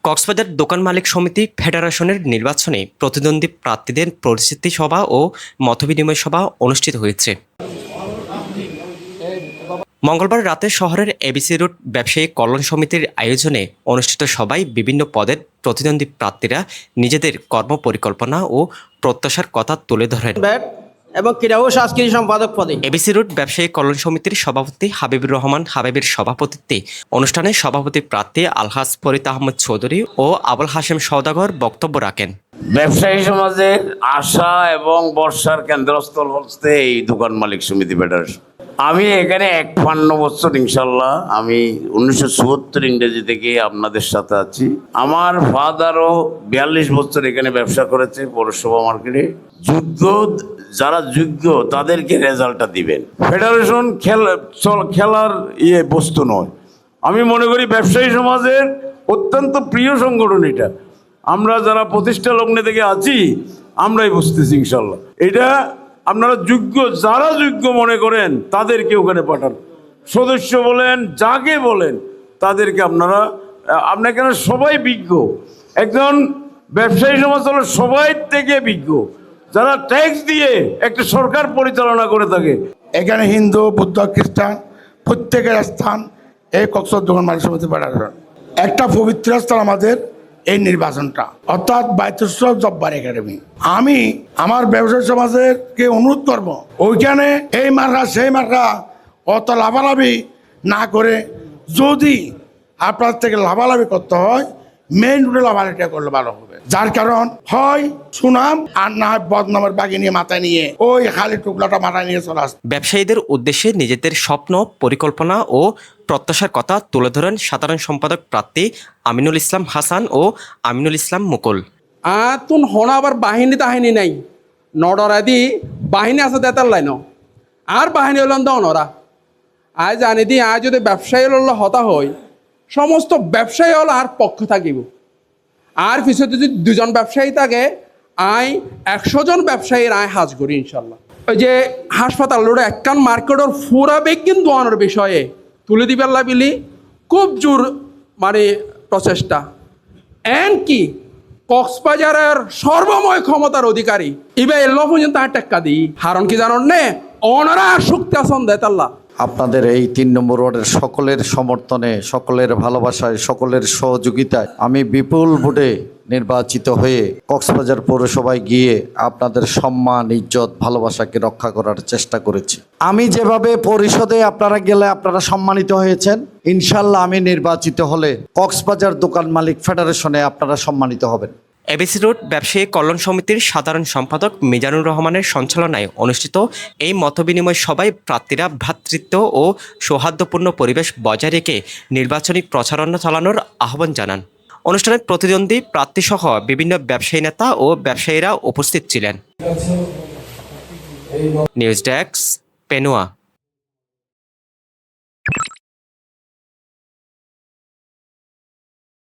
কক্সবাজার দোকান মালিক সমিতি ফেডারেশনের নির্বাচনে প্রতিদ্বন্দ্বী প্রার্থীদের পরিচিতি সভা ও মতবিনিময় সভা অনুষ্ঠিত হয়েছে। মঙ্গলবার রাতে শহরের এবিসি রোড ব্যবসায়ী কল্যাণ সমিতির আয়োজনে অনুষ্ঠিত সভায় বিভিন্ন পদের প্রতিদ্বন্দ্বী প্রার্থীরা নিজেদের কর্মপরিকল্পনা ও প্রত্যাশার কথা তুলে ধরেন এবং ক্রীড়া ও সাংস্কৃতিক সম্পাদক পদে এবিসি রোড ব্যবসায়ী কল্যাণ সমিতির সভাপতি হাবিবুর রহমান হাবিবের সভাপতিত্বে অনুষ্ঠানে সভাপতি প্রার্থী আলহাজ ফরিদ আহমদ চৌধুরী ও আবুল হাশেম সওদাগর বক্তব্য রাখেন। ব্যবসায়ী সমাজের আশা এবং বর্ষার কেন্দ্রস্থল হচ্ছে এই দোকান মালিক সমিতি ফেডারেশন। আমি এখানে 51 বছর ইনশাল্লাহ, আমি 1974 ইংরেজি থেকে আপনাদের সাথে আছি। আমার ফাদারও 42 বছর এখানে ব্যবসা করেছে পৌরসভা মার্কেটে। যারা যোগ্য তাদেরকে রেজাল্টটা দিবেন। ফেডারেশন খেলার বস্তু নয়। আমি মনে করি ব্যবসায়ী সমাজের অত্যন্ত প্রিয় সংগঠন এটা। আমরা যারা প্রতিষ্ঠা লগ্নে থেকে আছি আমরাই বুঝতেছি ইনশাল্লাহ। এটা আপনারা যোগ্য, যারা যোগ্য মনে করেন তাদেরকে ওখানে পাঠান। সদস্য বলেন, যাকে বলেন তাদেরকে আপনার কেন সবাই বিজ্ঞ। একজন ব্যবসায়ী সমাজ হলো সবাই থেকে বিজ্ঞ, যারা ট্যাক্স দিয়ে একটা সরকার পরিচালনা করে থাকে। এখানে হিন্দু, বৌদ্ধ, খ্রিস্টান প্রত্যেকের স্থান এই কক্সবাজার দোকান মালিক সমিতি ফেডারেশন। একটা পবিত্র স্থান আমাদের এই নির্বাচনটা, অর্থাৎ বাইতুল জব্বার একাডেমি। আমি আমার ব্যবসায়ী সমাজেরকে অনুরোধ করব, ওইখানে এই মার্কা সেই মার্কা অত লাভালাভি না করে যদি আপনার থেকে লাভালাভি করতে হয় মেইন রুটে লাভালাভিটা করলে ভালো হবে। যার কারণ হয় সুনাম আর না হয় বদনামের বাগি নিয়ে মাথায় নিয়ে ওই খালি টুকলাটা মাথায় নিয়ে চলে আসে। ব্যবসায়ীদের উদ্দেশ্যে নিজেদের স্বপ্ন, পরিকল্পনা ও প্রত্যাশার কথা তুলে ধরেন সাধারণ সম্পাদক প্রার্থী আমিনুল ইসলাম হাসান ও আমিনুল ইসলাম মুকুল। তুন হন আবার বাহিনী তাহিনী নাই, নডরাদি বাহিনী আছে দেতার লাইন আর বাহিনী হলেন দাও নরা। আজ জানি দি আজ যদি ব্যবসায়ী হল হতা হয়, সমস্ত ব্যবসায়ী হল আর পক্ষ থাকিব। আর পিছনে যদি দুজন ব্যবসায়ী থাকে আই 100 জন ব্যবসায়ীর আয় হাজ করি ইনশাল্লাহ। ওই যে হাসপাতাল রোড একখান মার্কেটের ফুরা বেগিন দোয়ানোর বিষয়ে তুলে দিবার লাবিলি খুব জোর মানে প্রচেষ্টা। এন কি কক্সবাজারের সর্বময় ক্ষমতার অধিকারী ইবা এলো পর্যন্ত আর টেক্কা দিই হারণ কি জানোর নে অনারা শক্তি আসন দেয় তাল্লা। আপনাদের এই 3 নম্বর ওয়ার্ডের সকলের সমর্থনে, সকলের ভালোবাসায়, সকলের সহযোগিতায় আমি বিপুল ভোটে নির্বাচিত হয়ে কক্সবাজার পৌরসভায় গিয়ে আপনাদের সম্মান, ইজ্জত, ভালোবাসাকে রক্ষা করার চেষ্টা করেছি। আমি যেভাবে পরিষদে আপনারা গেলে আপনারা সম্মানিত হয়েছেন, ইনশাল্লাহ আমি নির্বাচিত হলে কক্সবাজার দোকান মালিক ফেডারেশনে আপনারা সম্মানিত হবেন। এবিসি রোড ব্যবসায়ী কল্যাণ সমিতির সাধারণ সম্পাদক মিজানুর রহমানের সঞ্চালনায় অনুষ্ঠিত এই মতবিনিময় সভায় প্রার্থীরা ভ্রাতৃত্ব ও সৌহার্দ্যপূর্ণ পরিবেশ বজায় রেখে নির্বাচনী প্রচারণা চালানোর আহ্বান জানান। অনুষ্ঠানে প্রতিদ্বন্দ্বী প্রার্থীসহ বিভিন্ন ব্যবসায়ী নেতা ও ব্যবসায়ীরা উপস্থিত ছিলেন। News desk, পেনুয়া।